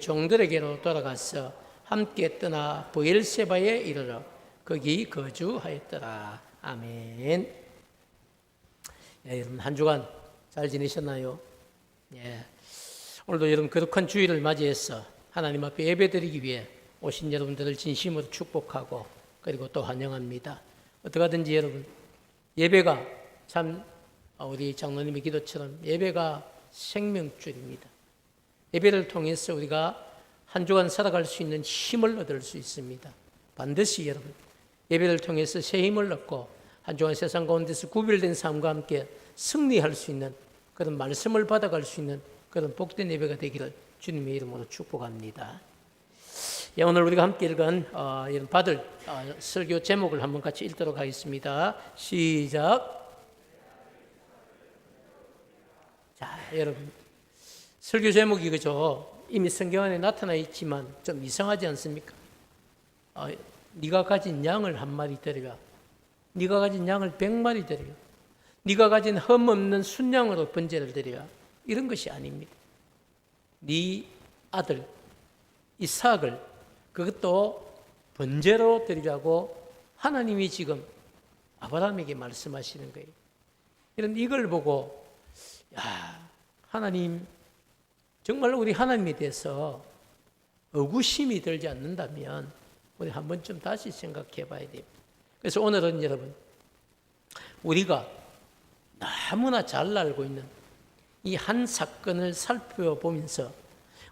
종들에게로 돌아가서 함께 떠나 브엘세바에 이르러 거기 거주하였더라. 아멘. 여러분 한 주간 잘 지내셨나요? 오늘도 여러분 거룩한 주일을 맞이해서 하나님 앞에 예배드리기 위해 오신 여러분들을 진심으로 축복하고 그리고 또 환영합니다. 어떡하든지 여러분 예배가 참 우리 장로님의 기도처럼 예배가 생명줄입니다. 예배를 통해서 우리가 한 주간 살아갈 수 있는 힘을 얻을 수 있습니다. 반드시 여러분 예배를 통해서 새 힘을 얻고 한 주간 세상 가운데서 구별된 삶과 함께 승리할 수 있는 그런 말씀을 받아갈 수 있는 그런 복된 예배가 되기를 주님의 이름으로 축복합니다. 오늘 우리가 함께 읽은 받을 설교 제목을 한번 같이 읽도록 하겠습니다. 시작. 자, 여러분 설교 제목이 그죠? 이미 성경 안에 나타나 있지만 좀 이상하지 않습니까? 네가 가진 양을 한 마리 데려가, 네가 가진 양을 100마리 데려가, 네가 가진 흠 없는 순양으로 번제를 드려야, 이런 것이 아닙니다. 네 아들 이삭을 그것도 번제로 드리라고 하나님이 지금 아브라함에게 말씀하시는 거예요. 이걸 보고 하나님 정말 우리 하나님에 대해서 의구심이 들지 않는다면 우리 한번 좀 다시 생각해 봐야 됩니다. 그래서 오늘은 여러분 우리가 너무나 잘 알고 있는 이 한 사건을 살펴보면서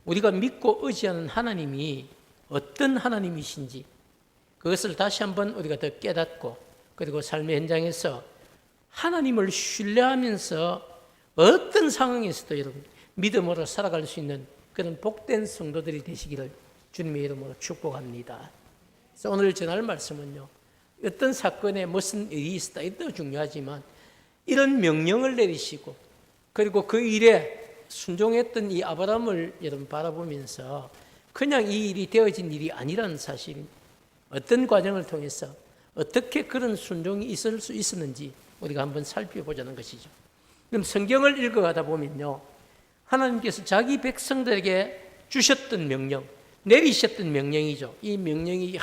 우리가 믿고 의지하는 하나님이 어떤 하나님이신지 그것을 다시 한번 우리가 더 깨닫고 그리고 삶의 현장에서 하나님을 신뢰하면서 어떤 상황에서도 여러분 믿음으로 살아갈 수 있는 그런 복된 성도들이 되시기를 주님의 이름으로 축복합니다. 그래서 오늘 전할 말씀은요, 어떤 사건에 무슨 일이 있었다 이것도 중요하지만 이런 명령을 내리시고 그리고 그 일에 순종했던 이 아브라함을 여러분 바라보면서 그냥 이 일이 되어진 일이 아니라는 사실입니다. 어떤 과정을 통해서 어떻게 그런 순종이 있을 수 있었는지 우리가 한번 살펴보자는 것이죠. 그럼 성경을 읽어가다 보면요, 하나님께서 자기 백성들에게 주셨던 명령, 내리셨던 명령이죠. 이 명령이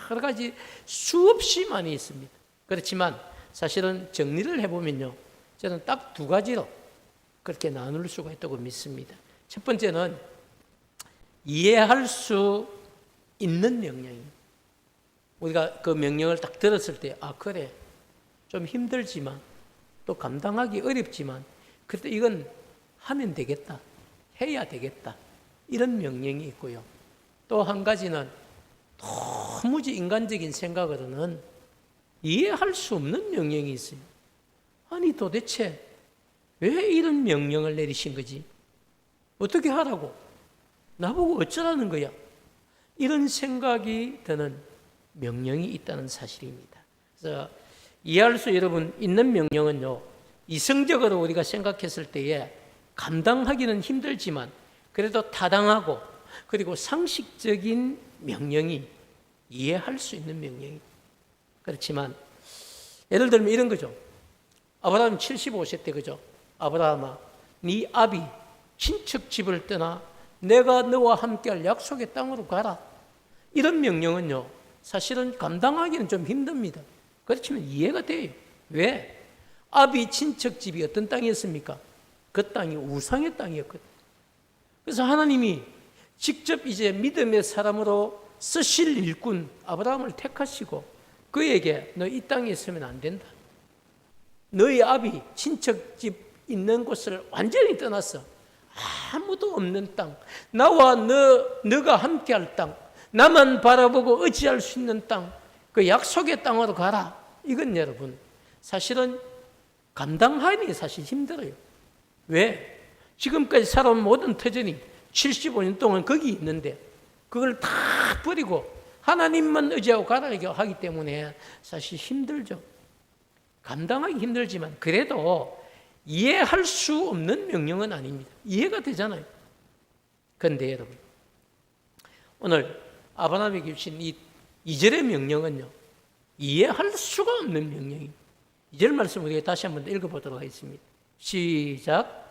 여러 가지 수없이 많이 있습니다. 그렇지만 사실은 정리를 해보면요, 저는 딱 두 가지로 그렇게 나눌 수가 있다고 믿습니다. 첫 번째는 이해할 수 있는 명령입니다. 우리가 그 명령을 딱 들었을 때 그래 좀 힘들지만 또 감당하기 어렵지만 그래도 이건 하면 되겠다, 해야 되겠다, 이런 명령이 있고요. 또 한 가지는 도무지 인간적인 생각으로는 이해할 수 없는 명령이 있어요. 아니 도대체 왜 이런 명령을 내리신 거지? 어떻게 하라고? 나보고 어쩌라는 거야? 이런 생각이 드는 명령이 있다는 사실입니다. 그래서 이해할 수 여러분 있는 명령은요, 이성적으로 우리가 생각했을 때에 감당하기는 힘들지만 그래도 타당하고 그리고 상식적인 명령이 이해할 수 있는 명령입니다. 그렇지만 예를 들면 이런 거죠. 아브라함 75세 때 그죠? 아브라함아, 네 아비 친척 집을 떠나 내가 너와 함께할 약속의 땅으로 가라. 이런 명령은요, 사실은 감당하기는 좀 힘듭니다. 그렇지만 이해가 돼요. 왜? 아비 친척 집이 어떤 땅이었습니까? 그 땅이 우상의 땅이었거든요. 그래서 하나님이 직접 이제 믿음의 사람으로 쓰실 일꾼 아브라함을 택하시고 그에게 너 이 땅에 있으면 안 된다. 너희 아비 친척 집 있는 곳을 완전히 떠났어. 아무도 없는 땅, 나와 너가 함께할 땅, 나만 바라보고 의지할 수 있는 땅, 그 약속의 땅으로 가라. 이건 여러분 사실은 감당하기 사실 힘들어요. 왜? 지금까지 살아온 모든 터전이 75년 동안 거기 있는데 그걸 다 버리고 하나님만 의지하고 가라고 하기 때문에 사실 힘들죠. 감당하기 힘들지만 그래도 이해할 수 없는 명령은 아닙니다. 이해가 되잖아요. 그런데 여러분 오늘 아브라함에게 주신 이 2절의 명령은요, 이해할 수가 없는 명령입니다. 2절 말씀 우리가 다시 한번 읽어보도록 하겠습니다. 시작.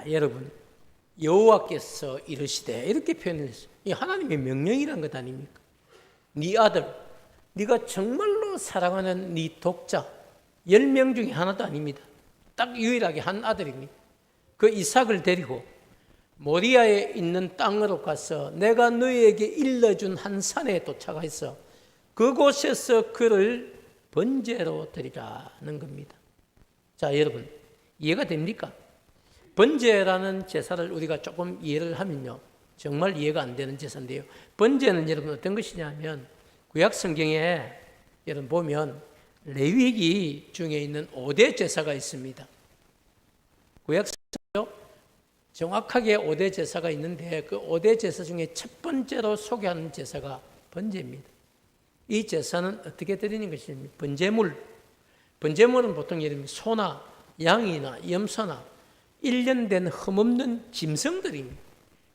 자, 여러분, 여호와께서 이르시되 이렇게 표현했어요. 이 하나님의 명령이란 것 아닙니까? 네 아들, 네가 정말로 사랑하는 네 독자 10명 중에 하나도 아닙니다. 딱 유일하게 한 아들입니다. 그 이삭을 데리고 모리아에 있는 땅으로 가서 내가 너희에게 일러준 한 산에 도착해서 그곳에서 그를 번제로 드리라는 겁니다. 자, 여러분, 이해가 됩니까? 번제라는 제사를 우리가 조금 이해를 하면요, 정말 이해가 안 되는 제사인데요. 번제는 여러분 어떤 것이냐면 구약 성경에 여러분 보면 레위기 중에 있는 5대 제사가 있습니다. 구약 성경 정확하게 5대 제사가 있는데 그 5대 제사 중에 첫 번째로 소개하는 제사가 번제입니다. 이 제사는 어떻게 드리는 것입니까? 번제물은 보통 예를 들면 소나 양이나 염소나 1년 된 흠없는 짐승들입니다.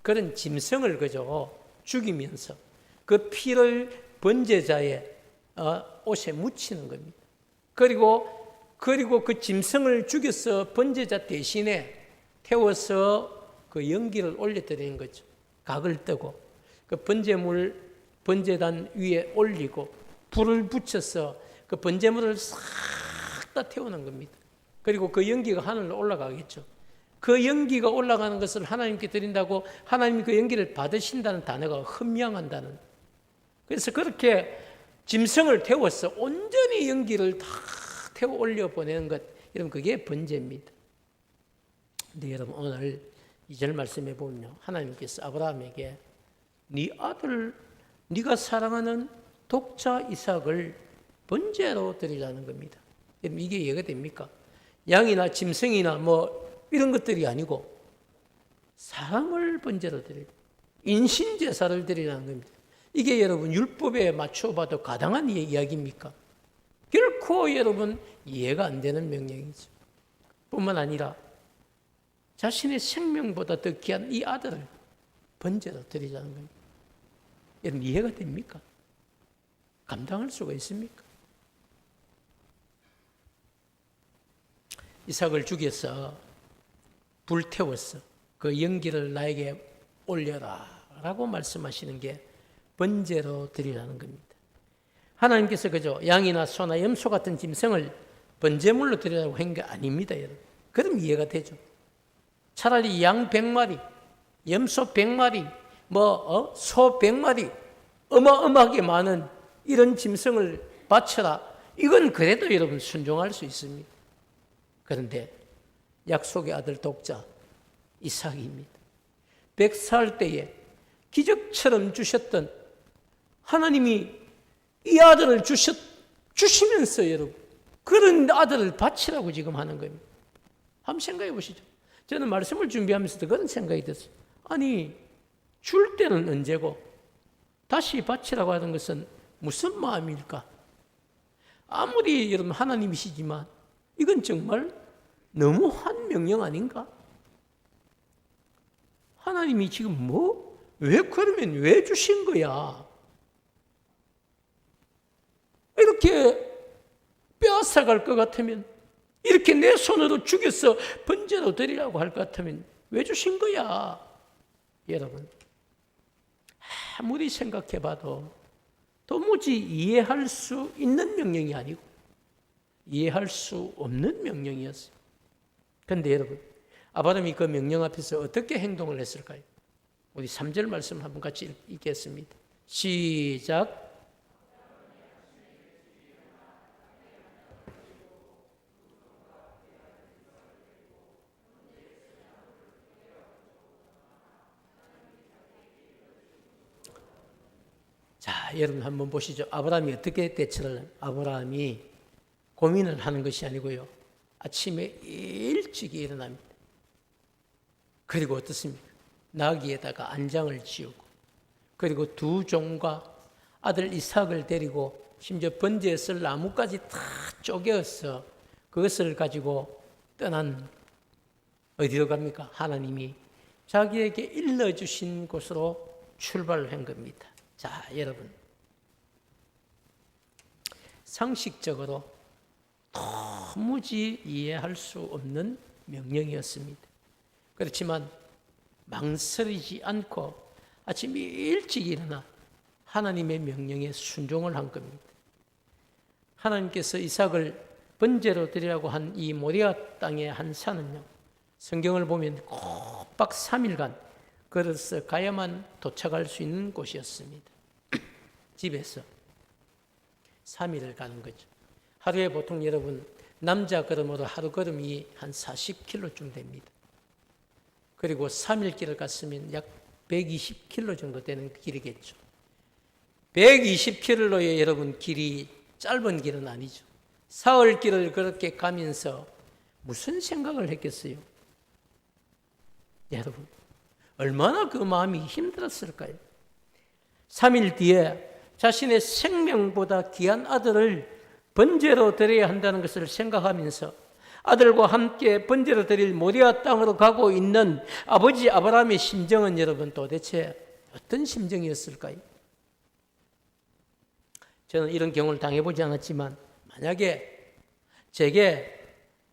그런 짐승을 그저 죽이면서 그 피를 번제자의 옷에 묻히는 겁니다. 그리고 그 짐승을 죽여서 번제자 대신에 태워서 그 연기를 올려드리는 거죠. 각을 뜨고 그 번제단 위에 올리고 불을 붙여서 그 번제물을 싹 다 태우는 겁니다. 그리고 그 연기가 하늘로 올라가겠죠. 그 연기가 올라가는 것을 하나님께 드린다고 하나님이 그 연기를 받으신다는 단어가 흠양한다는. 그래서 그렇게 짐승을 태워서 온전히 연기를 다 태워 올려 보내는 것, 여러분 그게 번제입니다. 근데 여러분 오늘 2절 말씀해 보면요, 하나님께서 아브라함에게 네 아들, 네가 사랑하는 독자 이삭을 번제로 드리라는 겁니다. 여러분 이게 이해가 됩니까? 양이나 짐승이나 뭐 이런 것들이 아니고 사랑을 번제로 드리고 인신제사를 드리라는 겁니다. 이게 여러분 율법에 맞춰봐도 가당한 이야기입니까? 결코 여러분 이해가 안 되는 명령이죠. 뿐만 아니라 자신의 생명보다 더 귀한 이 아들을 번제로 드리자는 겁니다. 여러분 이해가 됩니까? 감당할 수가 있습니까? 이삭을 죽여서 불태웠어. 그 연기를 나에게 올려라 라고 말씀하시는 게 번제로 드리라는 겁니다. 하나님께서 그저 양이나 소나 염소 같은 짐승을 번제물로 드리라고 한 게 아닙니다, 여러분. 그럼 이해가 되죠. 차라리 양 100마리, 염소 100마리, 소 100마리, 어마어마하게 많은 이런 짐승을 바쳐라. 이건 그래도 여러분 순종할 수 있습니다. 그런데 약속의 아들 독자 이삭입니다. 100살 때에 기적처럼 주셨던 하나님이 이 아들을 주시면서 여러분 그런 아들을 바치라고 지금 하는 겁니다. 한번 생각해 보시죠. 저는 말씀을 준비하면서도 그런 생각이 들었어요. 아니 줄 때는 언제고 다시 바치라고 하는 것은 무슨 마음일까? 아무리 여러분 하나님이시지만 이건 정말 너무한 명령 아닌가? 하나님이 지금 왜 그러면 왜 주신 거야? 이렇게 빼앗아갈 것 같으면, 이렇게 내 손으로 죽여서 번제로 드리라고 할 것 같으면 왜 주신 거야? 여러분, 아무리 생각해봐도 도무지 이해할 수 있는 명령이 아니고 이해할 수 없는 명령이었어요. 그런데 여러분, 아브라함이 그 명령 앞에서 어떻게 행동을 했을까요? 우리 3절 말씀 한번 같이 읽겠습니다. 시작. 자, 여러분 한번 보시죠. 아브라함이 어떻게 대처를, 아브라함이 고민을 하는 것이 아니고요. 아침에 일찍 일어납니다. 그리고 어떻습니까? 나귀에다가 안장을 지우고, 그리고 두 종과 아들 이삭을 데리고 심지어 번제에 쓸 나무까지 다 쪼개어서 그것을 가지고 떠난, 어디로 갑니까? 하나님이 자기에게 일러주신 곳으로 출발한 겁니다. 자, 여러분, 상식적으로 도무지 이해할 수 없는 명령이었습니다. 그렇지만 망설이지 않고 아침 일찍 일어나 하나님의 명령에 순종을 한 겁니다. 하나님께서 이삭을 번제로 드리라고 한 이 모리아 땅의 한 산은요, 성경을 보면 꼬박 3일간 걸어서 가야만 도착할 수 있는 곳이었습니다. 집에서 3일을 가는 거죠. 하루에 보통 여러분 남자 걸음으로 하루 걸음이 한 40km쯤 됩니다. 그리고 3일 길을 갔으면 약 120km 정도 되는 길이겠죠. 120km의 여러분 길이 짧은 길은 아니죠. 사흘 길을 그렇게 가면서 무슨 생각을 했겠어요? 여러분, 얼마나 그 마음이 힘들었을까요? 3일 뒤에 자신의 생명보다 귀한 아들을 번제로 드려야 한다는 것을 생각하면서 아들과 함께 번제로 드릴 모리아 땅으로 가고 있는 아버지 아브라함의 심정은 여러분 도대체 어떤 심정이었을까요? 저는 이런 경우를 당해보지 않았지만 만약에 제게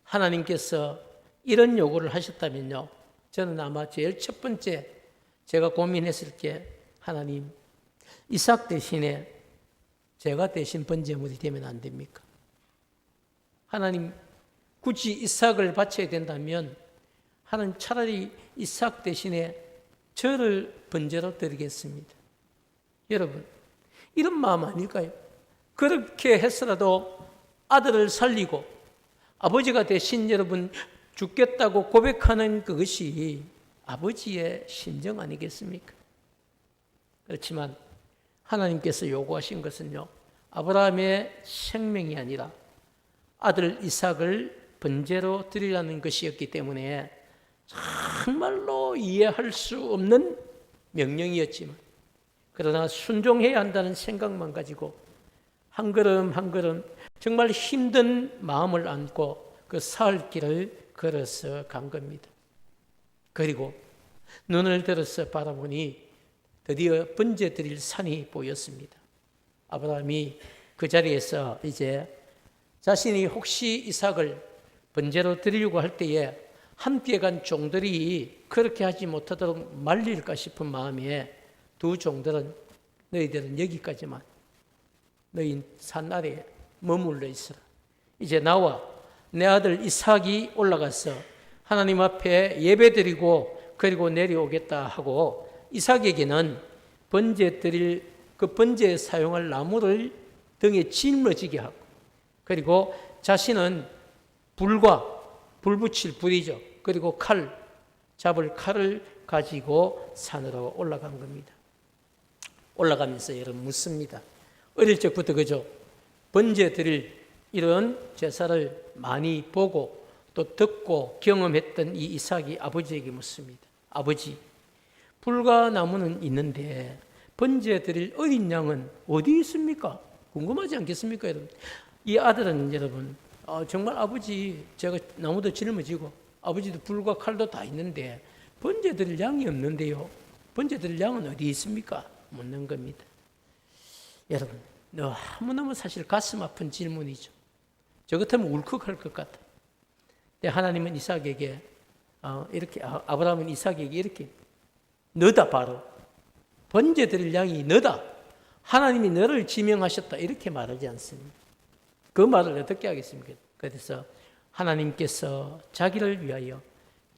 하나님께서 이런 요구를 하셨다면요, 저는 아마 제일 첫 번째 제가 고민했을 게, 하나님, 이삭 대신에 제가 대신 번제물이 되면 안 됩니까? 하나님, 굳이 이삭을 바쳐야 된다면 하나님 차라리 이삭 대신에 저를 번제로 드리겠습니다. 여러분, 이런 마음 아닐까요? 그렇게 해서라도 아들을 살리고 아버지가 대신 여러분 죽겠다고 고백하는 그것이 아버지의 심정 아니겠습니까? 그렇지만 하나님께서 요구하신 것은요, 아브라함의 생명이 아니라 아들 이삭을 번제로 드리라는 것이었기 때문에 정말로 이해할 수 없는 명령이었지만, 그러나 순종해야 한다는 생각만 가지고 한 걸음 한 걸음 정말 힘든 마음을 안고 그 사흘 길을 걸어서 간 겁니다. 그리고 눈을 들어서 바라보니 드디어 번제 드릴 산이 보였습니다. 아브라함이 그 자리에서 이제 자신이 혹시 이삭을 번제로 드리려고 할 때에 함께 간 종들이 그렇게 하지 못하도록 말릴까 싶은 마음에 두 종들은, 너희들은 여기까지만, 너희 산 아래에 머물러 있으라. 이제 나와 내 아들 이삭이 올라가서 하나님 앞에 예배드리고 그리고 내려오겠다 하고, 이삭에게는 번제 드릴 그 번제에 사용할 나무를 등에 짊어지게 하고, 그리고 자신은 불 붙일 불이죠. 그리고 잡을 칼을 가지고 산으로 올라간 겁니다. 올라가면서 여러분 묻습니다. 어릴 적부터 그죠? 번제 드릴 이런 제사를 많이 보고 또 듣고 경험했던 이 이삭이 아버지에게 묻습니다. 아버지, 불과 나무는 있는데 번제 드릴 어린 양은 어디 있습니까? 궁금하지 않겠습니까, 여러분? 이 아들은 여러분, 정말 아버지, 제가 나무도 짊어지고 아버지도 불과 칼도 다 있는데 번제 드릴 양이 없는데요, 번제 드릴 양은 어디 있습니까? 묻는 겁니다. 여러분, 너무너무 사실 가슴 아픈 질문이죠. 저 같으면 울컥할 것 같아요. 근데 하나님은 이삭에게 이렇게, 아브라함은 이삭에게 이렇게, 너다, 바로 번제 드릴 양이 너다, 하나님이 너를 지명하셨다, 이렇게 말하지 않습니다. 그 말을 어떻게 하겠습니까? 그래서 하나님께서 자기를 위하여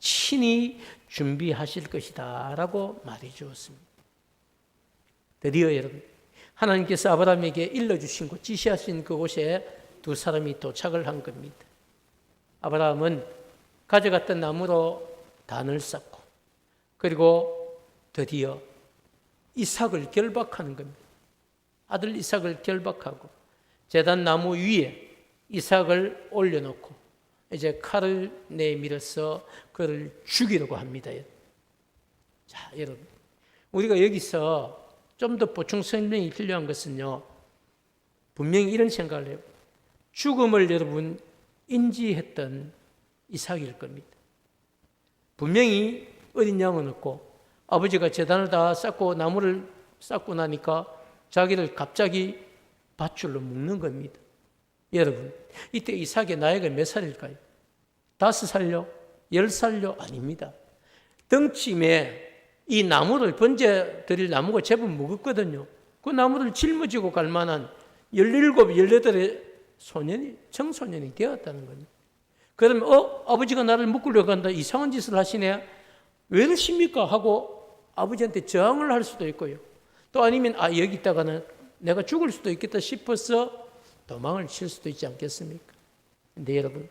친히 준비하실 것이다 라고 말해 주었습니다. 드디어 여러분, 하나님께서 아브라함에게 일러주신 곳, 지시하신 그곳에 두 사람이 도착을 한 겁니다. 아브라함은 가져갔던 나무로 단을 쌓고, 그리고 드디어 이삭을 결박하는 겁니다. 아들 이삭을 결박하고 제단 나무 위에 이삭을 올려놓고 이제 칼을 내밀어서 그를 죽이려고 합니다. 자, 여러분, 우리가 여기서 좀 더 보충 설명이 필요한 것은요, 분명히 이런 생각을 해요. 죽음을 여러분 인지했던 이삭일 겁니다. 분명히 어린 양은 없고 아버지가 제단을 다 쌓고 나무를 쌓고 나니까 자기를 갑자기 밧줄로 묶는 겁니다. 여러분, 이때 이삭의 나이가 몇 살일까요? 5살요? 10살요? 아닙니다. 등짐에 이 나무를 번제 드릴 나무가 제법 무겁거든요. 그 나무를 짊어지고 갈 만한 17, 18의 소년이 청소년이 되었다는 겁니다. 그러면 아버지가 나를 묶으려고 한다. 이상한 짓을 하시네. 왜 이러십니까? 하고 아버지한테 저항을 할 수도 있고요. 또 아니면 여기 있다가는 내가 죽을 수도 있겠다 싶어서 도망을 칠 수도 있지 않겠습니까? 근데 여러분,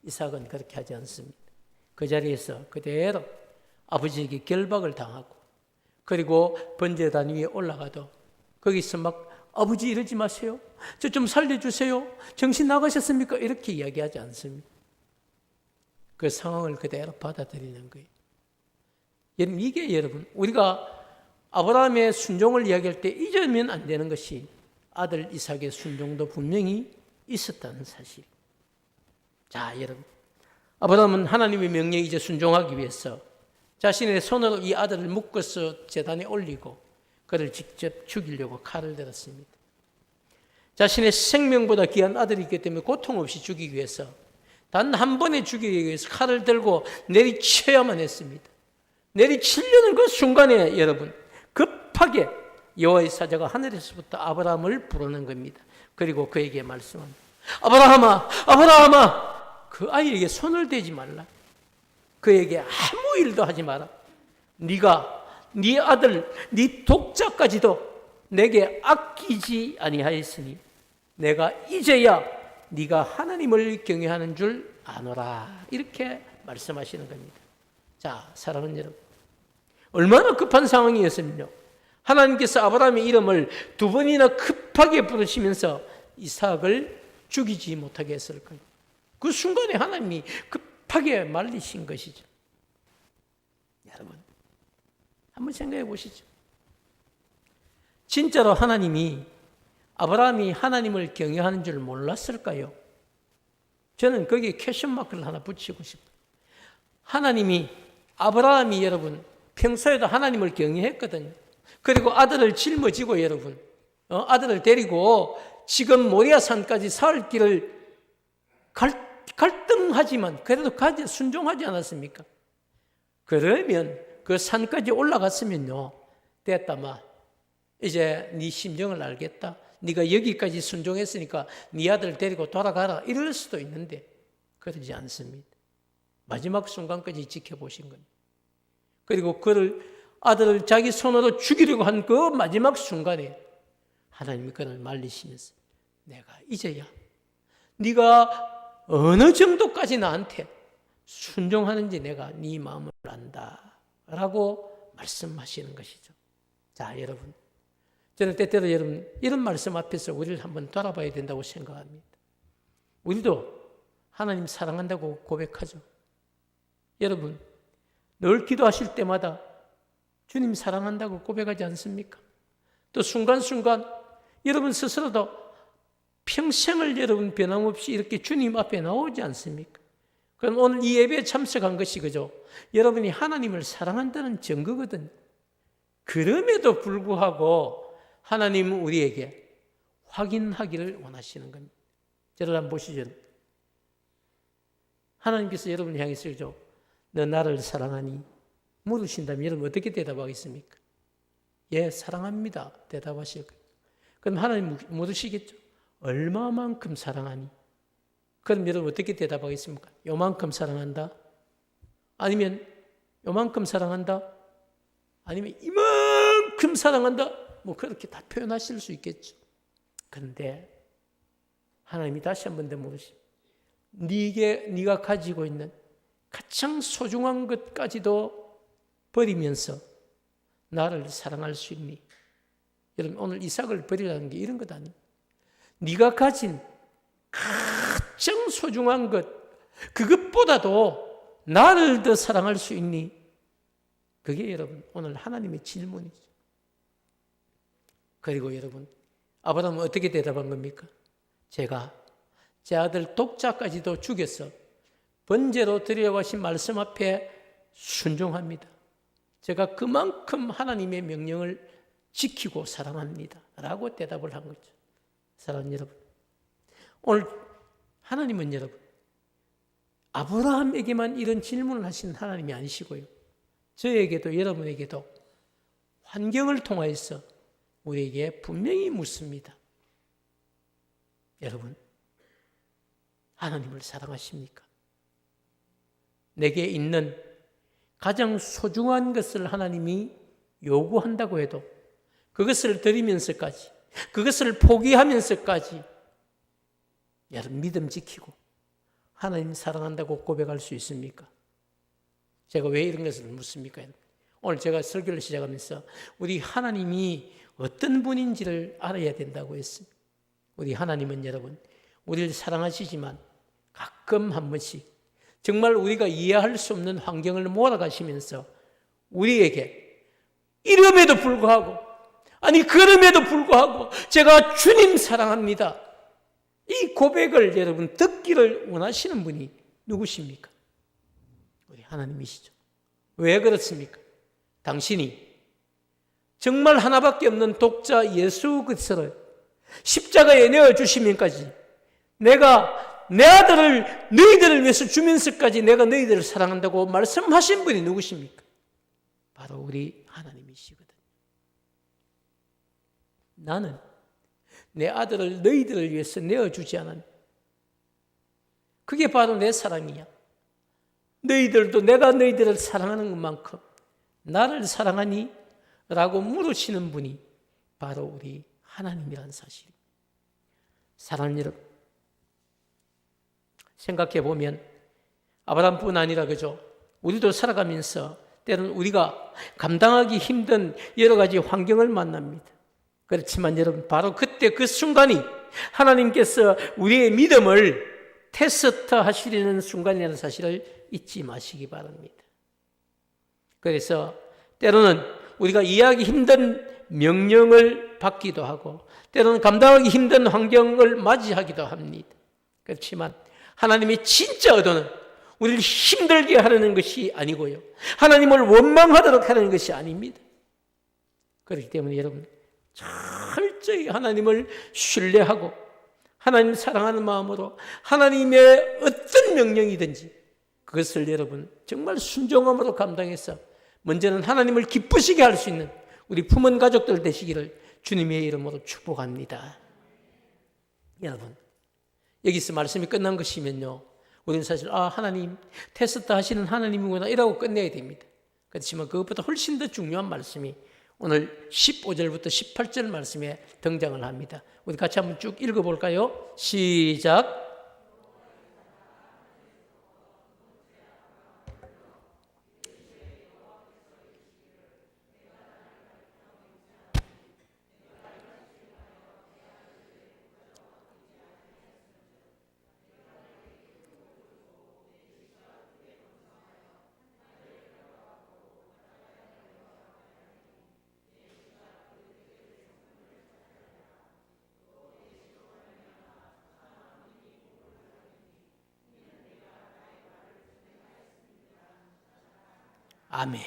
이삭은 그렇게 하지 않습니다. 그 자리에서 그대로 아버지에게 결박을 당하고, 그리고 번제단 위에 올라가도 거기서 막 아버지 이러지 마세요. 저 좀 살려주세요. 정신 나가셨습니까? 이렇게 이야기하지 않습니다. 그 상황을 그대로 받아들이는 거예요. 여러분, 이게 여러분, 우리가 아브라함의 순종을 이야기할 때 잊으면 안 되는 것이 아들 이삭의 순종도 분명히 있었다는 사실. 자, 여러분, 아브라함은 하나님의 명령에 이제 순종하기 위해서 자신의 손으로 이 아들을 묶어서 제단에 올리고 그를 직접 죽이려고 칼을 들었습니다. 자신의 생명보다 귀한 아들이기 때문에 고통 없이 죽이기 위해서 단 한 번에 죽이기 위해서 칼을 들고 내리쳐야만 했습니다. 내리치려는 그 순간에 여러분, 급하게 여호와의 사자가 하늘에서부터 아브라함을 부르는 겁니다. 그리고 그에게 말씀합니다. 아브라함아, 아브라함아, 그 아이에게 손을 대지 말라. 그에게 아무 일도 하지 마라. 네가 네 아들, 네 독자까지도 내게 아끼지 아니하였으니 내가 이제야 네가 하나님을 경외하는 줄 아노라. 이렇게 말씀하시는 겁니다. 자, 사랑하는 여러분, 얼마나 급한 상황이었으면요, 하나님께서 아브라함의 이름을 두 번이나 급하게 부르시면서 이삭을 죽이지 못하게 했을까요? 그 순간에 하나님이 급하게 말리신 것이죠. 여러분, 한번 생각해 보시죠. 진짜로 하나님이 아브라함이 하나님을 경외하는 줄 몰랐을까요? 저는 거기에 퀘션 마크를 하나 붙이고 싶어요. 하나님이, 아브라함이 여러분 평소에도 하나님을 경외했거든요. 그리고 아들을 짊어지고 여러분, 아들을 데리고 지금 모리아산까지 사흘 길을 갈등하지만 그래도 순종하지 않았습니까? 그러면 그 산까지 올라갔으면요, 됐다마, 이제 네 심정을 알겠다. 네가 여기까지 순종했으니까 네 아들 데리고 돌아가라. 이럴 수도 있는데 그러지 않습니다. 마지막 순간까지 지켜보신 겁니다. 그리고 그를, 아들을 자기 손으로 죽이려고 한 그 마지막 순간에 하나님이 그를 말리시면서 내가 이제야 네가 어느 정도까지 나한테 순종하는지 내가 네 마음을 안다 라고 말씀하시는 것이죠. 자, 여러분, 저는 때때로 여러분 이런 말씀 앞에서 우리를 한번 돌아봐야 된다고 생각합니다. 우리도 하나님 사랑한다고 고백하죠. 여러분, 늘 기도하실 때마다 주님 사랑한다고 고백하지 않습니까? 또 순간순간 여러분 스스로도 평생을 여러분 변함없이 이렇게 주님 앞에 나오지 않습니까? 그럼 오늘 이 예배에 참석한 것이 그죠? 여러분이 하나님을 사랑한다는 증거거든요. 그럼에도 불구하고 하나님은 우리에게 확인하기를 원하시는 겁니다. 저를 한번 보시죠. 하나님께서 여러분을 향해서 그죠? 너 나를 사랑하니? 물으신다면 여러분 어떻게 대답하겠습니까? 예, 사랑합니다. 대답하실 거예요. 그럼 하나님 물으시겠죠? 얼마만큼 사랑하니? 그럼 여러분 어떻게 대답하겠습니까? 요만큼 사랑한다? 아니면 요만큼 사랑한다? 아니면 이만큼 사랑한다? 뭐 그렇게 다 표현하실 수 있겠죠. 그런데 하나님이 다시 한 번 더 물으십니다. 네가 가지고 있는 가장 소중한 것까지도 버리면서 나를 사랑할 수 있니? 여러분, 오늘 이삭을 버리라는 게 이런 것 아니에요. 네가 가진 가장 소중한 것, 그것보다도 나를 더 사랑할 수 있니? 그게 여러분 오늘 하나님의 질문이죠. 그리고 여러분, 아브라함은 어떻게 대답한 겁니까? 제가 제 아들 독자까지도 죽여서 번제로 드리려고 하신 말씀 앞에 순종합니다. 제가 그만큼 하나님의 명령을 지키고 사랑합니다 라고 대답을 한 거죠. 사랑하는 여러분, 오늘 하나님은 여러분 아브라함에게만 이런 질문을 하신 하나님이 아니시고요, 저에게도 여러분에게도 환경을 통하여서 우리에게 분명히 묻습니다. 여러분, 하나님을 사랑하십니까? 내게 있는 가장 소중한 것을 하나님이 요구한다고 해도 그것을 드리면서까지, 그것을 포기하면서까지 여러분 믿음 지키고 하나님 사랑한다고 고백할 수 있습니까? 제가 왜 이런 것을 묻습니까? 오늘 제가 설교를 시작하면서 우리 하나님이 어떤 분인지를 알아야 된다고 했습니다. 우리 하나님은 여러분, 우리를 사랑하시지만 가끔 한 번씩 정말 우리가 이해할 수 없는 환경을 몰아가시면서 우리에게 이름에도 불구하고, 아니 그럼에도 불구하고 제가 주님 사랑합니다, 이 고백을 여러분 듣기를 원하시는 분이 누구십니까? 우리 하나님이시죠. 왜 그렇습니까? 당신이 정말 하나밖에 없는 독자 예수 그리스도를 십자가에 내어주시면까지 내가 내 아들을 너희들을 위해서 주면서까지 내가 너희들을 사랑한다고 말씀하신 분이 누구십니까? 바로 우리 하나님이시거든요. 나는 내 아들을 너희들을 위해서 내어주지 않았니? 그게 바로 내 사랑이야. 너희들도 내가 너희들을 사랑하는 것만큼 나를 사랑하니? 라고 물으시는 분이 바로 우리 하나님이라는 사실입니다. 사랑하는 여러분, 생각해 보면 아브라함뿐 아니라 그죠? 우리도 살아가면서 때로는 우리가 감당하기 힘든 여러 가지 환경을 만납니다. 그렇지만 여러분, 바로 그때 그 순간이 하나님께서 우리의 믿음을 테스트 하시려는 순간이라는 사실을 잊지 마시기 바랍니다. 그래서 때로는 우리가 이해하기 힘든 명령을 받기도 하고 때로는 감당하기 힘든 환경을 맞이하기도 합니다. 그렇지만 하나님의 진짜 의도는 우리를 힘들게 하려는 것이 아니고요, 하나님을 원망하도록 하는 것이 아닙니다. 그렇기 때문에 여러분, 철저히 하나님을 신뢰하고 하나님 사랑하는 마음으로 하나님의 어떤 명령이든지 그것을 여러분 정말 순종함으로 감당해서 먼저는 하나님을 기쁘시게 할 수 있는 우리 품은 가족들 되시기를 주님의 이름으로 축복합니다. 여러분, 여기서 말씀이 끝난 것이면요, 우리는 사실 하나님 테스트 하시는 하나님이구나 이라고 끝내야 됩니다. 그렇지만 그것보다 훨씬 더 중요한 말씀이 오늘 15절부터 18절 말씀에 등장을 합니다. 우리 같이 한번 쭉 읽어볼까요? 시작. 아멘.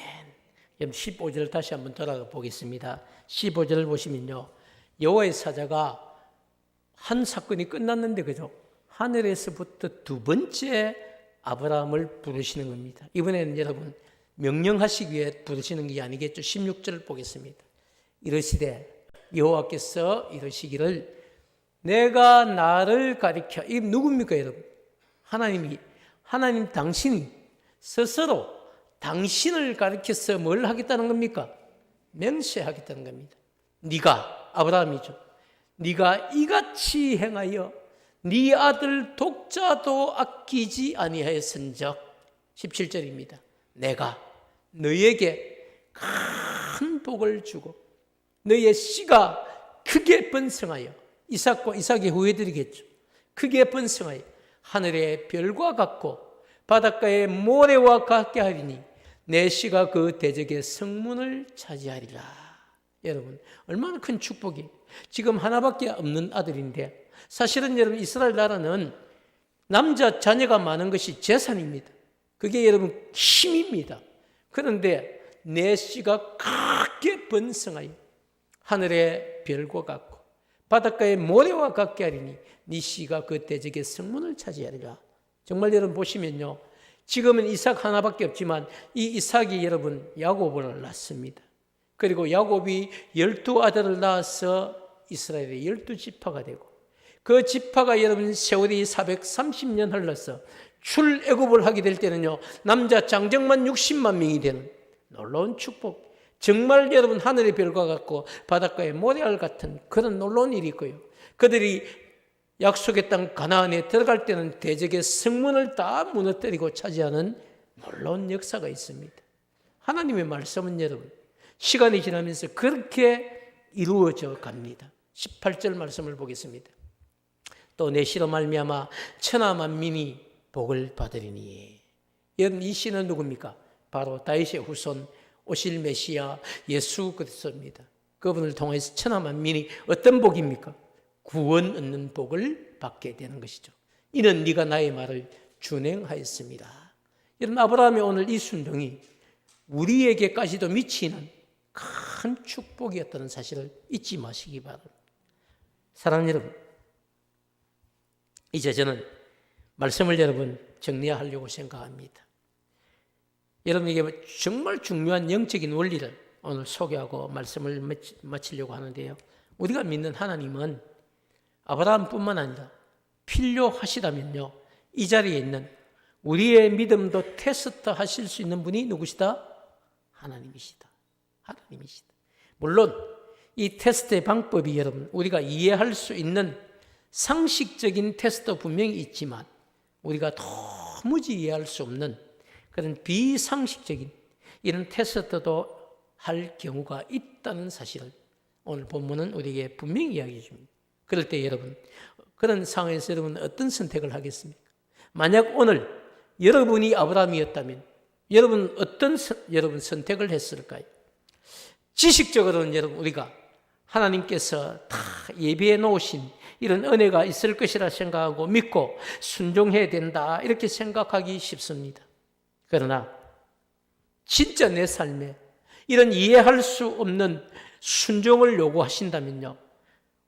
15절 다시 한번 돌아가 보겠습니다. 15절을 보시면요, 여호와의 사자가 한 사건이 끝났는데 그죠? 하늘에서부터 두 번째 아브라함을 부르시는 겁니다. 이번에는 여러분 명령하시기 위해 부르시는 게 아니겠죠. 16절을 보겠습니다. 이르시되 여호와께서 이르시기를 내가 나를 가리켜. 이게 누굽니까 여러분? 하나님 당신이 스스로 당신을 가리켜서 뭘 하겠다는 겁니까? 맹세하겠다는 겁니다. 네가, 아브라함이죠, 네가 이같이 행하여 네 아들 독자도 아끼지 아니하였은즉 17절입니다. 내가 너희에게 큰 복을 주고 너희의 씨가 크게 번성하여, 이삭의 후예들이겠죠, 크게 번성하여 하늘의 별과 같고 바닷가의 모래와 같게 하리니 내 씨가 그 대적의 성문을 차지하리라. 여러분, 얼마나 큰 축복이. 지금 하나밖에 없는 아들인데 사실은 여러분 이스라엘 나라는 남자 자녀가 많은 것이 재산입니다. 그게 여러분 힘입니다. 그런데 내 씨가 크게 번성하여 하늘의 별과 같고 바닷가의 모래와 같게 하리니 네 씨가 그 대적의 성문을 차지하리라. 정말 여러분 보시면요, 지금은 이삭 하나밖에 없지만 이 이삭이 여러분 야곱을 낳습니다. 그리고 야곱이 12아들을 낳아서 이스라엘의 12지파가 되고 그 지파가 여러분 세월이 430년 흘러서 출애굽을 하게 될 때는요, 남자 장정만 60만 명이 되는 놀라운 축복, 정말 여러분 하늘의 별과 같고 바닷가의 모래알 같은 그런 놀라운 일이 있고요. 그들이 약속의 땅 가나안에 들어갈 때는 대적의 성문을 다 무너뜨리고 차지하는 놀라운 역사가 있습니다. 하나님의 말씀은 여러분 시간이 지나면서 그렇게 이루어져 갑니다. 18절 말씀을 보겠습니다. 또 내 씨로 말미암아 천하 만민이 복을 받으리니. 여러분 이 씨는 누굽니까? 바로 다윗의 후손 오실 메시아 예수 그리스도입니다. 그분을 통해서 천하 만민이 어떤 복입니까? 구원 얻는 복을 받게 되는 것이죠. 이는 네가 나의 말을 준행하였습니다. 여러분 아브라함의 오늘 이 순종이 우리에게까지도 미치는 큰 축복이었다는 사실을 잊지 마시기 바랍니다. 사랑하는 여러분, 이제 저는 말씀을 여러분 정리하려고 생각합니다. 여러분에게 정말 중요한 영적인 원리를 오늘 소개하고 말씀을 마치려고 하는데요. 우리가 믿는 하나님은 아브라함뿐만 아니라 필요하시다면요, 이 자리에 있는 우리의 믿음도 테스트 하실 수 있는 분이 누구시다? 하나님이시다. 하나님이시다. 물론 이 테스트의 방법이 여러분 우리가 이해할 수 있는 상식적인 테스트 분명히 있지만 우리가 도무지 이해할 수 없는 그런 비상식적인 이런 테스트도 할 경우가 있다는 사실을 오늘 본문은 우리에게 분명히 이야기해 줍니다. 그럴 때 여러분, 그런 상황에서 여러분은 어떤 선택을 하겠습니까? 만약 오늘 여러분이 아브라함이었다면 여러분 어떤 여러분 선택을 했을까요? 지식적으로는 여러분 우리가 하나님께서 다 예비해 놓으신 이런 은혜가 있을 것이라 생각하고 믿고 순종해야 된다 이렇게 생각하기 쉽습니다. 그러나 진짜 내 삶에 이런 이해할 수 없는 순종을 요구하신다면요,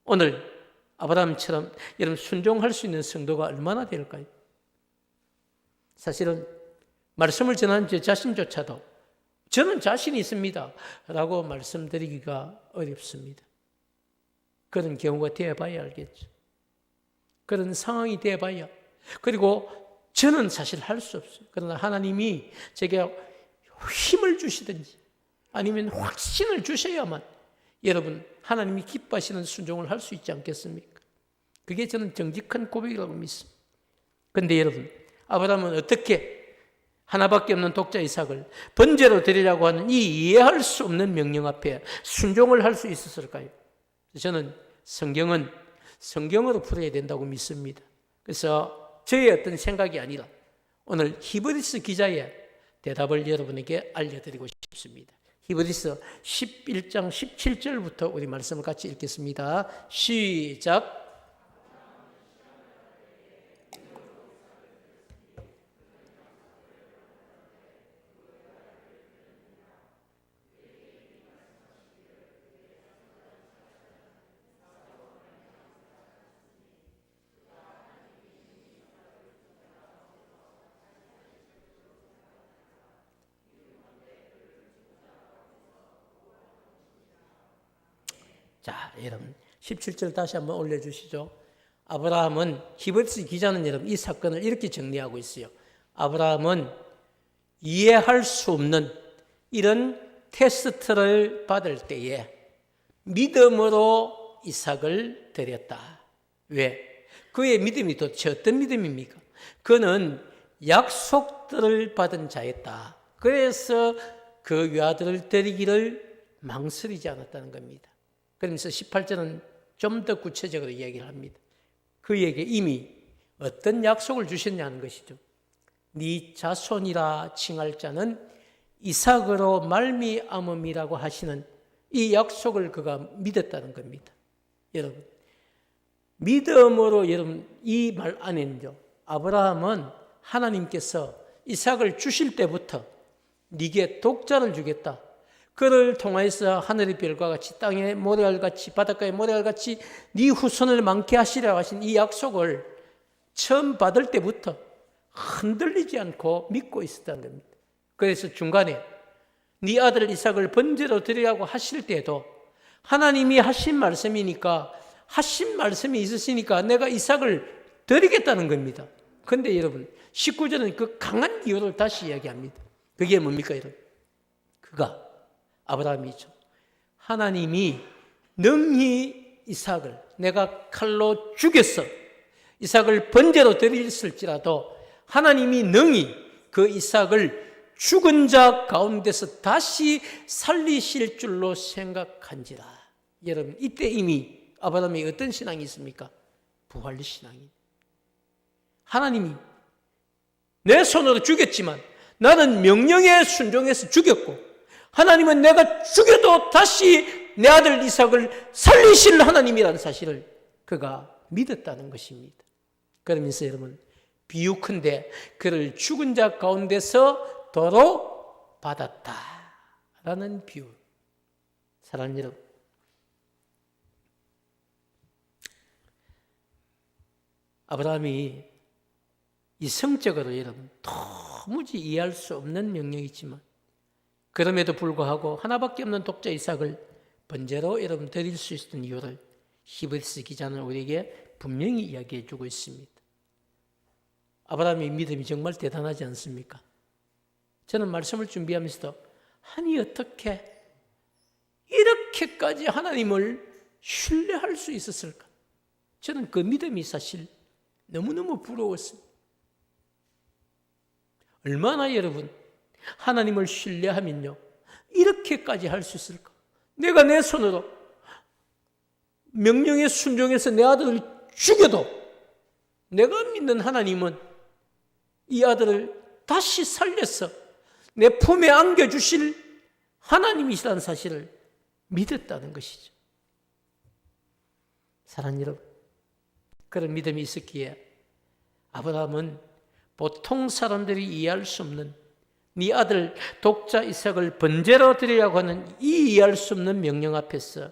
오늘 아브라함처럼 여러분 순종할 수 있는 성도가 얼마나 될까요? 사실은 말씀을 전하는 제 자신조차도 저는 자신이 있습니다 라고 말씀드리기가 어렵습니다. 그런 경우가 되어봐야 알겠죠. 그런 상황이 되어봐야. 그리고 저는 사실 할 수 없어요. 그러나 하나님이 제게 힘을 주시든지 아니면 확신을 주셔야만 여러분 하나님이 기뻐하시는 순종을 할 수 있지 않겠습니까? 그게 저는 정직한 고백이라고 믿습니다. 그런데 여러분 아브라함은 어떻게 하나밖에 없는 독자 이삭을 번제로 드리려고 하는 이 이해할 수 없는 명령 앞에 순종을 할 수 있었을까요? 저는 성경은 성경으로 풀어야 된다고 믿습니다. 그래서 저의 어떤 생각이 아니라 오늘 히브리서 기자의 대답을 여러분에게 알려드리고 싶습니다. 히브리서 11장 17절부터 우리 말씀을 같이 읽겠습니다. 시작. 자, 여러분 17절 다시 한번 올려주시죠. 아브라함은 히브리서 기자는 여러분 이 사건을 이렇게 정리하고 있어요. 아브라함은 이해할 수 없는 이런 테스트를 받을 때에 믿음으로 이삭을 드렸다. 왜? 그의 믿음이 도대체 어떤 믿음입니까? 그는 약속들을 받은 자였다. 그래서 그 외아들을 드리기를 망설이지 않았다는 겁니다. 그러면서 18절은 좀 더 구체적으로 이야기를 합니다. 그에게 이미 어떤 약속을 주셨냐는 것이죠. 네 자손이라 칭할 자는 이삭으로 말미암음이라고 하시는 이 약속을 그가 믿었다는 겁니다. 여러분, 믿음으로 여러분 이 말 안에는요, 아브라함은 하나님께서 이삭을 주실 때부터 네게 독자를 주겠다. 그를 통해서 하늘의 별과 같이 땅의 모래알같이 바닷가의 모래알같이 네 후손을 많게 하시라고 하신 이 약속을 처음 받을 때부터 흔들리지 않고 믿고 있었다는 겁니다. 그래서 중간에 네 아들 이삭을 번제로 드리라고 하실 때도 하나님이 하신 말씀이니까, 하신 말씀이 있으시니까 내가 이삭을 드리겠다는 겁니다. 그런데 여러분 19절은 그 강한 이유를 다시 이야기합니다. 그게 뭡니까 여러분? 그가 아브라함이죠. 하나님이 능히 이삭을 내가 칼로 죽였어, 이삭을 번제로 드렸을지라도 하나님이 능히 그 이삭을 죽은 자 가운데서 다시 살리실 줄로 생각한지라. 여러분 이때 이미 아브라함이 어떤 신앙이 있습니까? 부활 신앙이. 하나님이 내 손으로 죽였지만 나는 명령에 순종해서 죽였고, 하나님은 내가 죽여도 다시 내 아들 이삭을 살리실 하나님이라는 사실을 그가 믿었다는 것입니다. 그러면서 여러분 비유컨대 그를 죽은 자 가운데서 도로 받았다라는 비유. 사랑하는 여러분, 아브라함이 이성적으로 여러분 도무지 이해할 수 없는 명령이지만 그럼에도 불구하고 하나밖에 없는 독자 이삭을 번제로 여러분 드릴 수 있었던 이유를 히브리서 기자는 우리에게 분명히 이야기해 주고 있습니다. 아브라함의 믿음이 정말 대단하지 않습니까? 저는 말씀을 준비하면서도 아니 어떻게 이렇게까지 하나님을 신뢰할 수 있었을까? 저는 그 믿음이 사실 너무너무 부러웠습니다. 얼마나 여러분 하나님을 신뢰하면요 이렇게까지 할 수 있을까? 내가 내 손으로 명령에 순종해서 내 아들을 죽여도 내가 믿는 하나님은 이 아들을 다시 살려서 내 품에 안겨주실 하나님이시라는 사실을 믿었다는 것이죠. 사랑하는 여러분, 그런 믿음이 있었기에 아브라함은 보통 사람들이 이해할 수 없는 네 아들 독자 이삭을 번제로 드리라고 하는 이 이해할 수 없는 명령 앞에서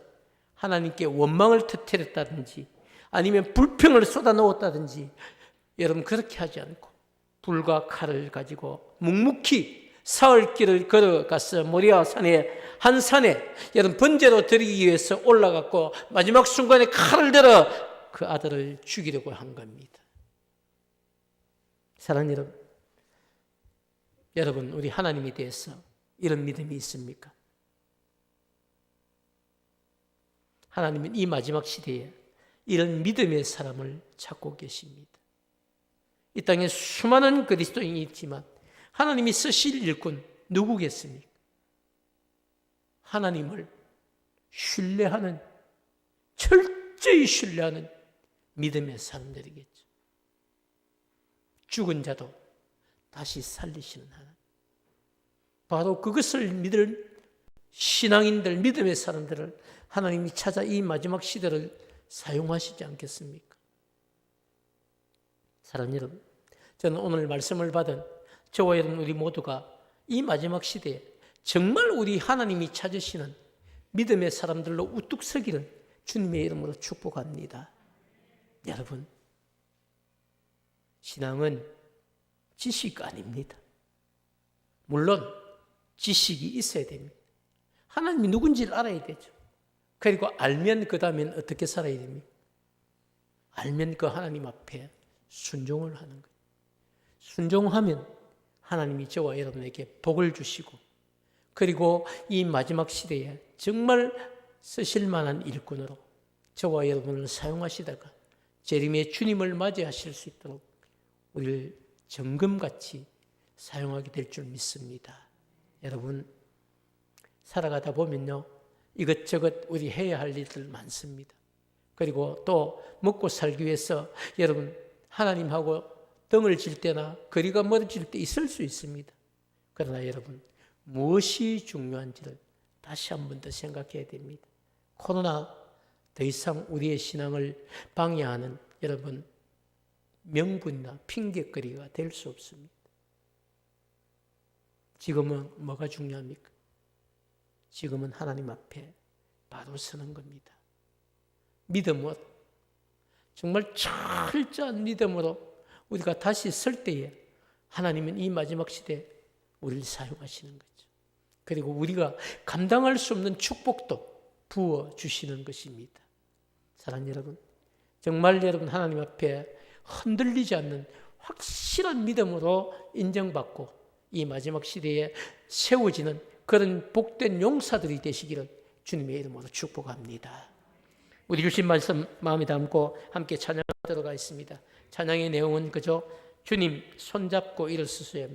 하나님께 원망을 터뜨렸다든지 아니면 불평을 쏟아놓았다든지 여러분 그렇게 하지 않고 불과 칼을 가지고 묵묵히 사흘길을 걸어가서 모리아 산에 한 산에 여러분 번제로 드리기 위해서 올라갔고 마지막 순간에 칼을 들어 그 아들을 죽이려고 한 겁니다. 사랑하는 여러분, 우리 하나님에 대해서 이런 믿음이 있습니까? 하나님은 이 마지막 시대에 이런 믿음의 사람을 찾고 계십니다. 이 땅에 수많은 그리스도인이 있지만 하나님이 쓰실 일꾼 누구겠습니까? 하나님을 신뢰하는, 철저히 신뢰하는 믿음의 사람들이겠죠. 죽은 자도 다시 살리시는 하나님. 바로 그것을 믿을 신앙인들, 믿음의 사람들을 하나님이 찾아 이 마지막 시대를 사용하시지 않겠습니까? 사랑하는 여러분, 저는 오늘 말씀을 받은 저와 여러분 우리 모두가 이 마지막 시대에 정말 우리 하나님이 찾으시는 믿음의 사람들로 우뚝 서기를 주님의 이름으로 축복합니다. 여러분, 신앙은 지식 아닙니다. 물론 지식이 있어야 됩니다. 하나님이 누군지를 알아야 되죠. 그리고 알면 그 다음엔 어떻게 살아야 됩니까? 알면 그 하나님 앞에 순종을 하는 거예요. 순종하면 하나님이 저와 여러분에게 복을 주시고 그리고 이 마지막 시대에 정말 쓰실 만한 일꾼으로 저와 여러분을 사용하시다가 재림의 주님을 맞이하실 수 있도록 우리를 정금같이 사용하게 될 줄 믿습니다. 여러분, 살아가다 보면요 이것저것 우리 해야 할 일들 많습니다. 그리고 또 먹고 살기 위해서 여러분 하나님하고 등을 질 때나 거리가 멀어질 때 있을 수 있습니다. 그러나 여러분 무엇이 중요한지를 다시 한 번 더 생각해야 됩니다. 코로나 더 이상 우리의 신앙을 방해하는 여러분 명분이나 핑계거리가 될 수 없습니다. 지금은 뭐가 중요합니까? 지금은 하나님 앞에 바로 서는 겁니다. 믿음으로, 정말 철저한 믿음으로 우리가 다시 설 때에 하나님은 이 마지막 시대에 우리를 사용하시는 거죠. 그리고 우리가 감당할 수 없는 축복도 부어주시는 것입니다. 사랑하는 여러분, 정말 여러분 하나님 앞에 흔들리지 않는 확실한 믿음으로 인정받고 이 마지막 시대에 세워지는 그런 복된 용사들이 되시기를 주님의 이름으로 축복합니다. 우리 주신 말씀 마음에 담고 함께 찬양하도록 하겠습니다. 찬양의 내용은 그저 주님 손잡고 일어서세요.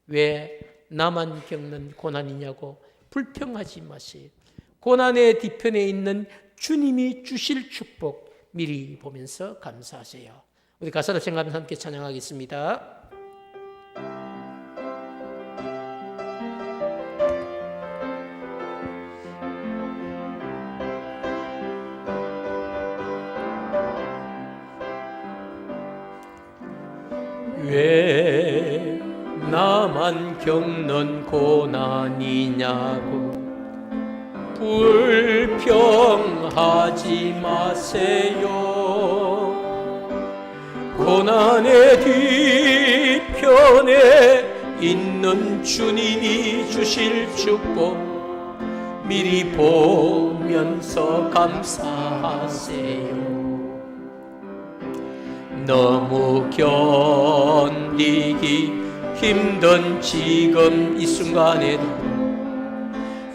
왜 나만 겪는 고난이냐고 불평하지 마세요. 고난의 뒤편에 있는 주님이 주실 축복 미리 보면서 감사하세요. 우리 가사를 생각하면서 함께 찬양하겠습니다. 왜 나만 겪는 고난이냐고 불평하지 마세요. 고난의 뒤편에 있는 주님이 주실 축복 미리 보면서 감사하세요. 너무 견디기 힘든 지금 이 순간에도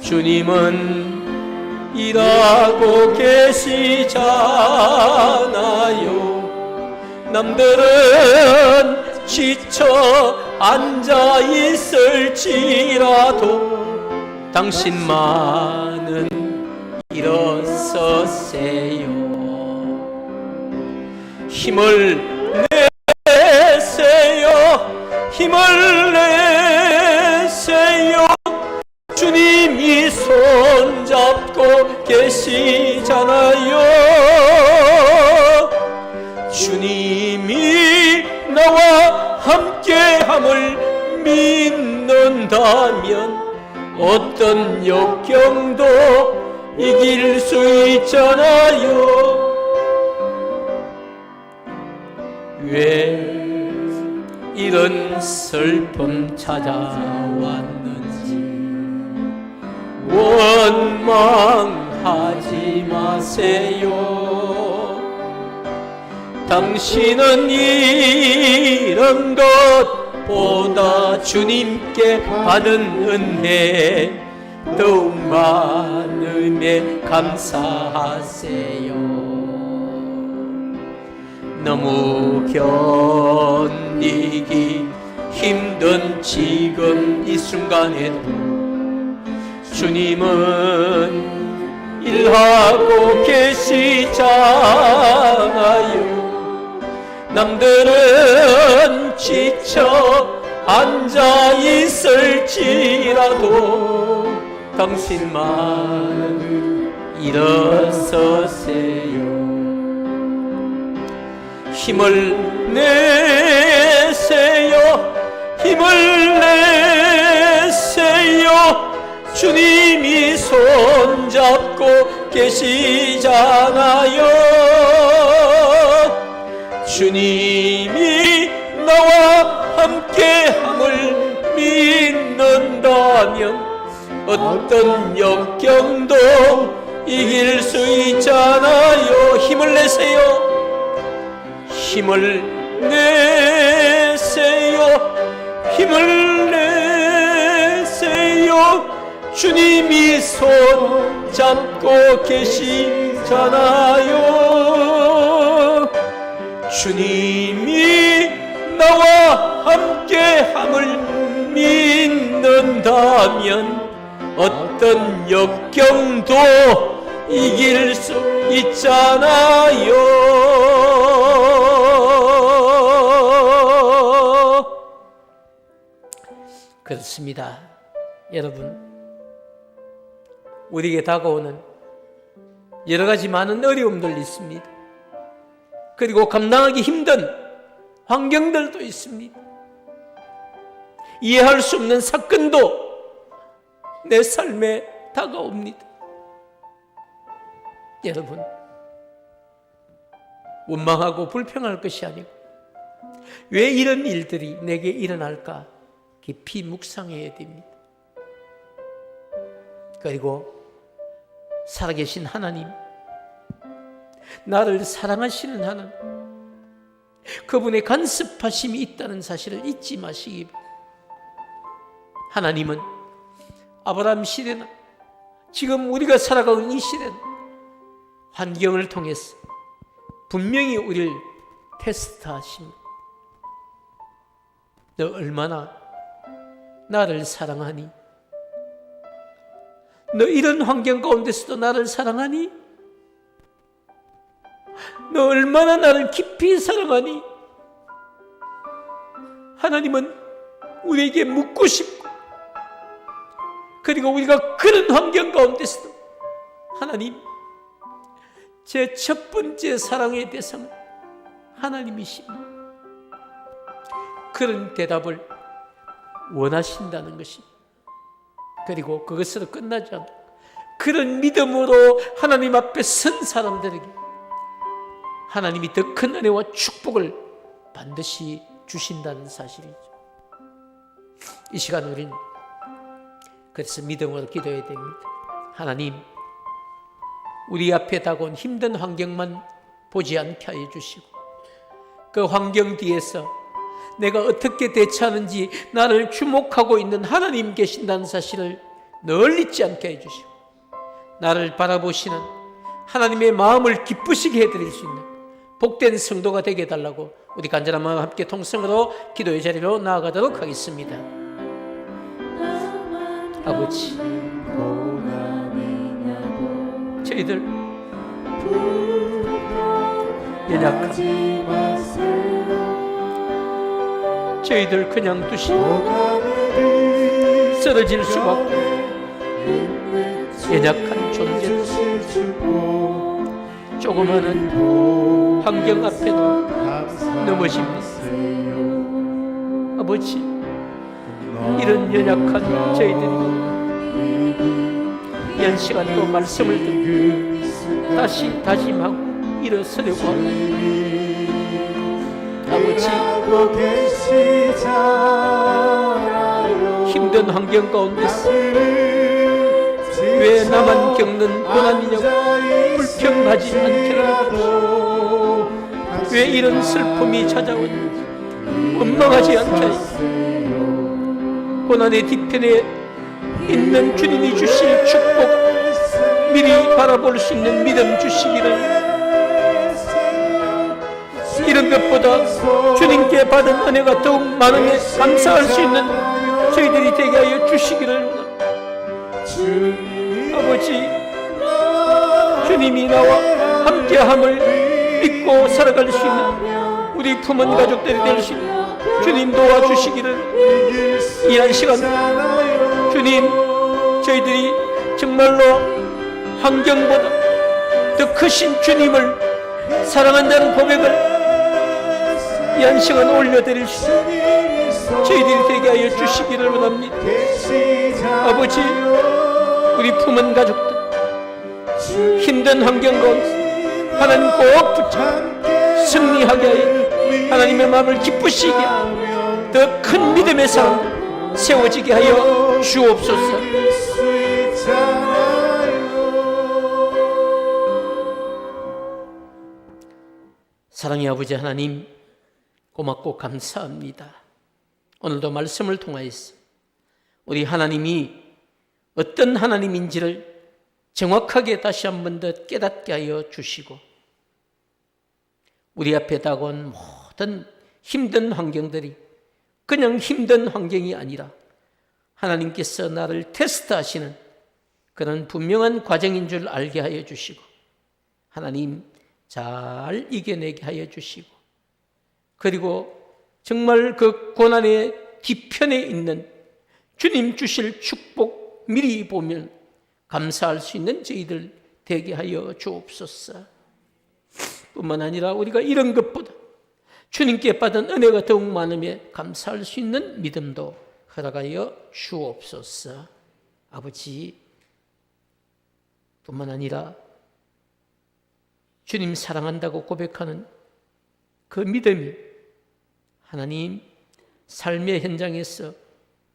주님은 일하고 계시잖아요. 남들은 지쳐 앉아 있을지라도 당신만은 일어서세요. 힘을 내세요. 힘을 내세요. 주님이 손잡고 계시잖아요. 주님이 나와 함께함을 믿는다면 어떤 역경도 이길 수 있잖아요. 왜 이런 슬픔 찾아왔는지 원망하지 마세요. 당신은 이런 것보다 주님께 받은 은혜 더욱 많음에 감사하세요. 너무 견디기 힘든 지금 이 순간에도 주님은 일하고 계시잖아요. 남들은 지쳐 앉아 있을지라도 당신만 일어서세요. 힘을 내세요. 힘을 내세요. 주님이 손잡고 계시잖아요. 주님이 나와 함께함을 믿는다면 어떤 역경도 이길 수 있잖아요. 힘을 내세요. 힘을 내세요. 힘을 내세요. 주님이 손잡고 계시잖아요. 주님이 나와 함께함을 믿는다면 어떤 역경도 이길 수 있잖아요. 그렇습니다. 여러분, 우리에게 다가오는 여러 가지 많은 어려움들이 있습니다. 그리고 감당하기 힘든 환경들도 있습니다. 이해할 수 없는 사건도 내 삶에 다가옵니다. 여러분, 원망하고 불평할 것이 아니고 왜 이런 일들이 내게 일어날까? 깊이 묵상해야 됩니다. 그리고 살아계신 하나님, 나를 사랑하시는 하나님, 그분의 간섭하심이 있다는 사실을 잊지 마시기 바랍니다. 하나님은 아브라함 시대나 지금 우리가 살아가는 이 시대는 환경을 통해서 분명히 우리를 테스트하십니다. 너 얼마나 나를 사랑하니? 너 이런 환경 가운데서도 나를 사랑하니? 너 얼마나 나를 깊이 사랑하니? 하나님은 우리에게 묻고 싶고, 그리고 우리가 그런 환경 가운데서도 하나님, 제 첫 번째 사랑의 대상은 하나님이십니다. 그런 대답을 원하신다는 것입니다. 그리고 그것으로 끝나지 않고 그런 믿음으로 하나님 앞에 선 사람들에게 하나님이 더 큰 은혜와 축복을 반드시 주신다는 사실이죠. 이 시간 우리는 그래서 믿음으로 기도해야 됩니다. 하나님, 우리 앞에 다가온 힘든 환경만 보지 않게 하여 주시고, 그 환경 뒤에서 내가 어떻게 대처하는지 나를 주목하고 있는 하나님 계신다는 사실을 늘 잊지 않게 해주시고, 나를 바라보시는 하나님의 마음을 기쁘시게 해드릴 수 있는 복된 성도가 되게 해달라고 우리 간절한 마음 함께 통성으로 기도의 자리로 나아가도록 하겠습니다. 아버지, 저희들 연약함, 저희들 그냥 두시고 쓰러질 수밖에 연약한 존재, 조그마한 환경 앞에도 넘어집니다. 아버지, 이런 연약한 저희들이 이 시간 또 말씀을 듣고 다시 다짐하고 일어서려고 합니다. 아버지, 힘든 환경 가운데서 왜 나만 겪는 고난이냐고 불평하지 않게 하옵소서. 왜 이런 슬픔이 찾아오는지 원망하지 않게 하옵소서. 고난의 뒤편에 있는 주님이 주실 축복 미리 바라볼 수 있는 믿음 주시기를, 이런 것보다 주님께 받은 은혜가 더욱 많음에 감사할 수 있는 저희들이 되게 하여 주시기를 원합니다. 아버지, 주님이 나와 함께함을 믿고 살아갈 수 있는 우리 품은 가족들이 될 수 있는 주님 도와주시기를, 이 한 시간 주님, 저희들이 정말로 환경보다 더 크신 주님을 사랑한다는 고백을 이 한 시간 올려드릴 수 있는 저희들이 되게 하여 주시기를 원합니다. 아버지, 우리 품은 가족들 힘든 환경 가운데 하나님 꼭 붙잡고 승리하게 하여 하나님의 마음을 기쁘시게 하여 더 큰 믿음의 삶 세워지게 하여 주옵소서. 사랑의 아버지 하나님, 고맙고 감사합니다. 오늘도 말씀을 통하여서 우리 하나님이 어떤 하나님인지를 정확하게 다시 한 번 더 깨닫게 하여 주시고, 우리 앞에 다가온 모든 힘든 환경들이 그냥 힘든 환경이 아니라 하나님께서 나를 테스트하시는 그런 분명한 과정인 줄 알게 하여 주시고, 하나님 잘 이겨내게 하여 주시고, 그리고 정말 그 고난의 뒤편에 있는 주님 주실 축복 미리 보면 감사할 수 있는 저희들 되게 하여 주옵소서. 뿐만 아니라 우리가 이런 것보다 주님께 받은 은혜가 더욱 많음에 감사할 수 있는 믿음도 허락하여 주옵소서. 아버지, 뿐만 아니라 주님 사랑한다고 고백하는 그 믿음이 하나님 삶의 현장에서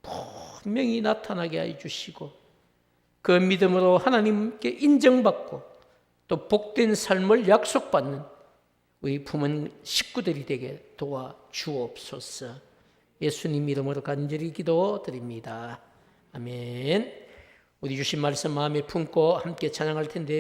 분명히 나타나게 해주시고 그 믿음으로 하나님께 인정받고 또 복된 삶을 약속받는 우리 부모님 식구들이 되게 도와주옵소서. 예수님 이름으로 간절히 기도드립니다. 아멘. 우리 주신 말씀 마음에 품고 함께 찬양할 텐데요.